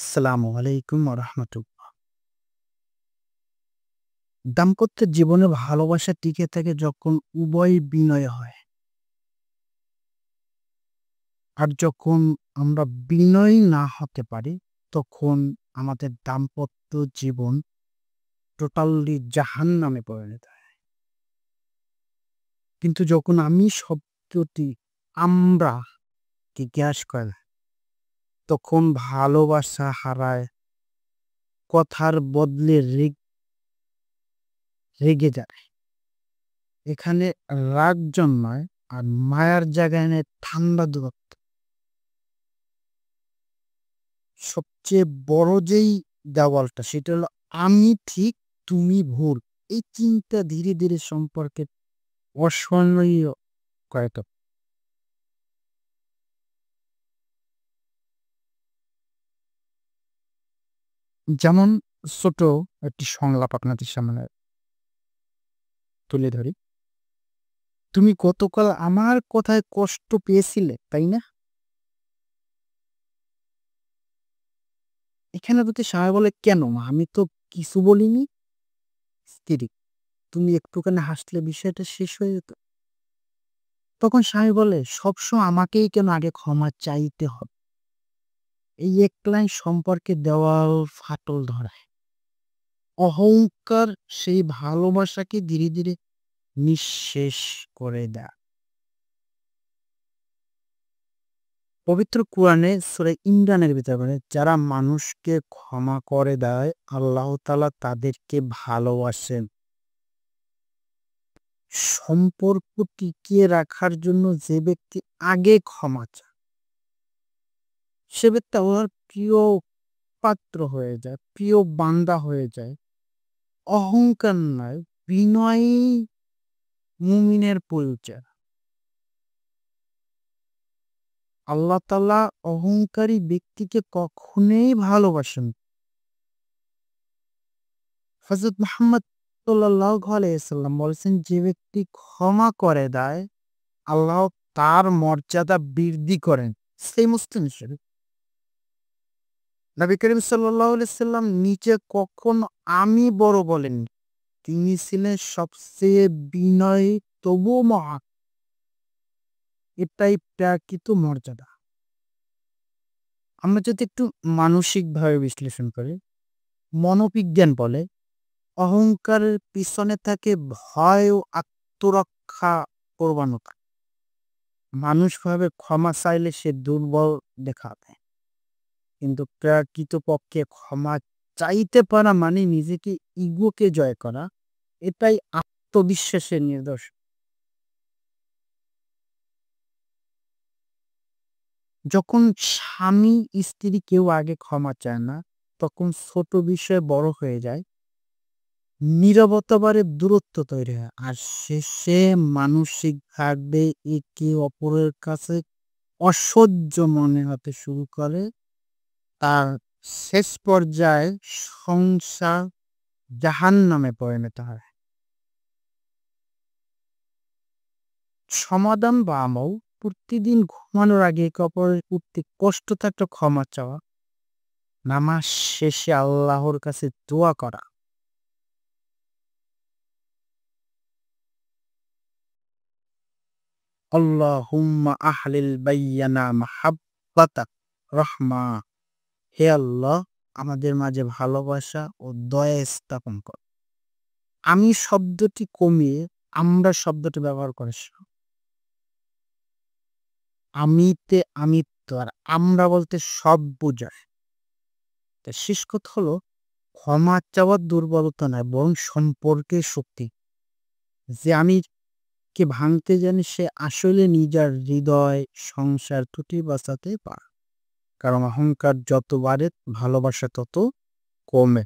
আসসালামু আলাইকুম রাহমাতুল্লাহ। দাম্পত্য জীবনে ভালোবাসা টিকে থাকে যখন উভয় বিনয় হয়। আর যখন আমরা বিনয়ী না হতে পারি, তখন আমাদের দাম্পত্য জীবন টোটালি জাহান্নামে পরিণত হয়। কিন্তু যখন আমি শব্দটি আমরা কে গ্রাস করে, তখন ভালোবাসা হারায়, কথার বদলে রেগে যায়। এখানে রাগ জন্মায় আর মায়ার জায়গায় নেয় ঠান্ডা দূরত্ব। সবচেয়ে বড় যেই দেওয়ালটা সেটা হলো আমি ঠিক তুমি ভুল। এই চিন্তা ধীরে, ধীরে সম্পর্কের অসহনীয় করে তোলে। যেমন ছোট একটি সংলাপ আপনাদের সামনে তুলে ধরি। তুমি গতকাল আমার কথায় কষ্ট পেয়েছিলে, তাই না? এখানে যদি স্বামী বলে, "কেন মা? আমি তো কিছু বলিনি।" স্ত্রী, "তুমি একটুখানি হাসলে বিষয়টা শেষ হয়ে যেত।" তখন স্বামী বলে, "সবসময় আমাকেই কেন আগে ক্ষমা চাইতে হবে?" এই এক লাইন সম্পর্কে দেওয়াল ফাটল ধরায়। অহংকার সেই ভালোবাসাকে ধীরে, ধীরে নিঃশেষ করে দেয়। পবিত্র কুরআনে সূরা ইমরানের ভিতরে বলে, যারা মানুষকে ক্ষমা করে দেয়, আল্লাহ তাআলা তাদেরকে ভালোবাসেন। সম্পর্ক টিকিয়ে রাখার জন্য যে ব্যক্তি আগে ক্ষমা চায়, সে ব্যক্তি আল্লাহর প্রিয় পাত্র হয়ে যায়, প্রিয় বান্দা হয়ে যায়। অহংকার নয়, বিনয়ী মুমিনের পরিচয়। আল্লাহ তাআলা অহংকারী ব্যক্তিকে কখনোই ভালোবাসেন না। হযরত মুহাম্মদ সাল্লাল্লাহু আলাইহি ওয়াসাল্লাম বলেছেন, যে ব্যক্তি ক্ষমা করে দেয়, আল্লাহ তার মর্যাদা বৃদ্ধি করেন। সেই মুসলিম শরীফ। নবী করিম সাল্লাল্লাহু আলাইহি ওয়াসাল্লাম নিজে কখনো আমি বড় বলেননি। তিনি ছিলেন সবচেয়ে বিনয়ী তবুও মহান। এটাই প্রকৃত মর্যাদা। আমরা যদি একটু মানসিকভাবে বিশ্লেষণ করি, মনোবিজ্ঞান বলে অহংকারের পিছনে থাকে ভয় ও আত্মরক্ষা প্রবণতা। মানুষ ভাবে ক্ষমা চাইলে সে দুর্বল দেখাবে, কিন্তু প্রকৃতপক্ষে ক্ষমা চাইতে পারা মানে নিজেকে ইগোকে জয় করা। এটাই আত্মবিশ্বাসের নিদর্শন। যখন স্বামী স্ত্রী কেউ আগে ক্ষমা চায় না, তখন ছোট বিষয় বড় হয়ে যায়, নীরবতা বাড়ে, দূরত্ব তৈরি হয়। আর শেষে মানসিকভাবে একে অপরের কাছে অসহ্য মনে হতে শুরু করে। তার শেষ পর্যায়ে সংসার জাহান্নামে পরিণত হয়। সমাধান বা আমল: প্রতিদিন ঘুমানোর আগে একে অপরের প্রতি কষ্ট থাকলে ক্ষমা চাওয়া, নামাজ শেষে আল্লাহর কাছে দোয়া করা, আল্লাহুম্মা আহলিল বাইয়ানা মাহাব্বাতাক রহমা। হে আল্লাহ, আমাদের মাঝে ভালোবাসা ও দয়া স্থাপন কর। আমি শব্দটি কমিয়ে আমরা শব্দটি ব্যবহার করেছি। আমিতে আমিত্ব আর আমরা বলতে সব বোঝায়। তো শেষ কথা হলো, ক্ষমা চাওয়ার দুর্বলতা নয়, বরং সম্পর্কের শক্তি। যে আমি কে ভাঙতে জানে সে আসলে নিজের হৃদয় সংসার ত্রুটি বাঁচাতে পারে। কারণ অহংকার যত বাড়ে ভালোবাসা তত কমে।